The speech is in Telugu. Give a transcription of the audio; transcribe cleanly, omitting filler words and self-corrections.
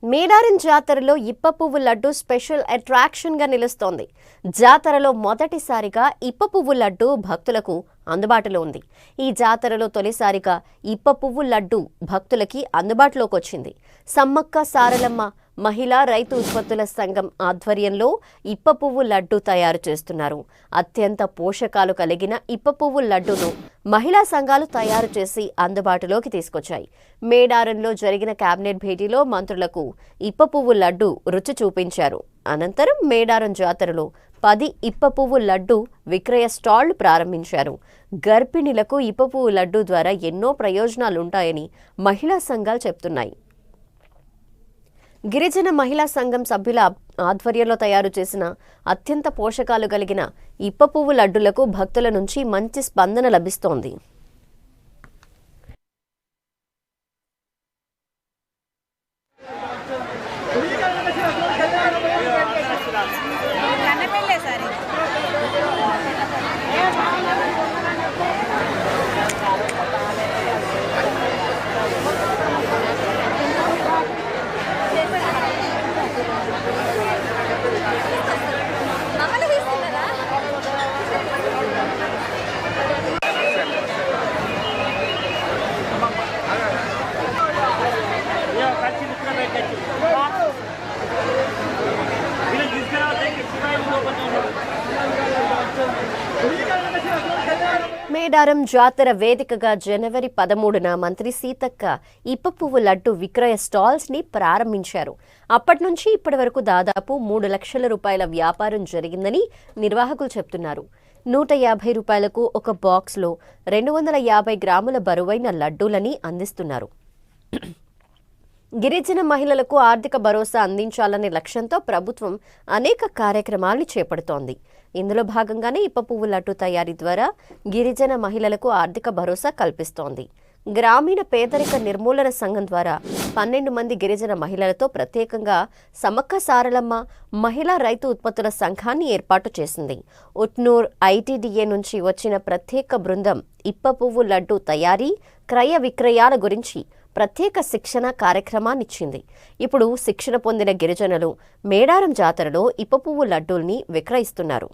మేడారం జాతరలో ఇప్ప పువ్వు లడ్డు స్పెషల్ అట్రాక్షన్ గా నిలుస్తోంది. జాతరలో మొదటిసారిగా ఇప్ప పువ్వు లడ్డు భక్తులకు అందుబాటులో ఉంది. ఈ జాతరలో తొలిసారిగా ఇప్ప పువ్వు లడ్డు భక్తులకి అందుబాటులోకి వచ్చింది. సమ్మక్క సారలమ్మ మహిళా రైతు ఉత్పత్తుల సంఘం ఆధ్వర్యంలో ఇప్ప పువ్వు లడ్డు తయారు చేస్తున్నారు. అత్యంత పోషకాలు కలిగిన ఇప్ప పువ్వు లడ్డును మహిళా సంఘాలు తయారు చేసి అందుబాటులోకి తీసుకొచ్చాయి. మేడారంలో జరిగిన కేబినెట్ భేటీలో మంత్రులకు ఇప్ప పువ్వు లడ్డు రుచి చూపించారు. అనంతరం మేడారం జాతరలో 10 ఇప్ప పువ్వు లడ్డు విక్రయ స్టాళ్లు ప్రారంభించారు. గర్భిణులకు ఇప్ప పువ్వు లడ్డు ద్వారా ఎన్నో ప్రయోజనాలుంటాయని మహిళా సంఘాలు చెప్తున్నాయి. గిరిజన మహిళా సంఘం సభ్యుల ఆధ్వర్యంలో తయారు చేసిన అత్యంత పోషకాలు కలిగిన ఇప్ప పువ్వు లడ్డులకు భక్తుల నుంచి మంచి స్పందన లభిస్తోంది. మేడారం జాతర వేదికగా జనవరి 13న మంత్రి సీతక్క ఇప్ప పువ్వు లడ్డు విక్రయ స్టాల్స్ ని ప్రారంభించారు. అప్పటి నుంచి ఇప్పటి వరకు దాదాపు 3 లక్షల రూపాయల వ్యాపారం జరిగిందని నిర్వాహకులు చెప్తున్నారు. 150 రూపాయలకు ఒక బాక్స్లో 250 గ్రాముల బరువైన లడ్డూలని అందిస్తున్నారు. గిరిజన మహిళలకు ఆర్థిక భరోసా అందించాలనే లక్ష్యంతో ప్రభుత్వం అనేక కార్యక్రమాలను చేపడుతోంది. ఇందులో భాగంగానే ఇప్ప పువ్వు లడ్డు తయారీ ద్వారా గిరిజన మహిళలకు ఆర్థిక భరోసా కల్పిస్తోంది. గ్రామీణ పేదరిక నిర్మూలన సంఘం ద్వారా 12 మంది గిరిజన మహిళలతో ప్రత్యేకంగా సమ్మక్క సారలమ్మ మహిళా రైతు ఉత్పత్తుల సంఘాన్ని ఏర్పాటు చేసింది. ఉట్నూర్ ఐటీడీఏ నుంచి వచ్చిన ప్రత్యేక బృందం ఇప్ప పువ్వు లడ్డు తయారీ, క్రయ విక్రయాల గురించి ప్రత్యేక శిక్షణ కార్యక్రమాన్నిచ్చింది. ఇప్పుడు శిక్షణ పొందిన గిరిజనులు మేడారం జాతరలో ఇప్ప పువ్వు లడ్డూల్ని విక్రయిస్తున్నారు.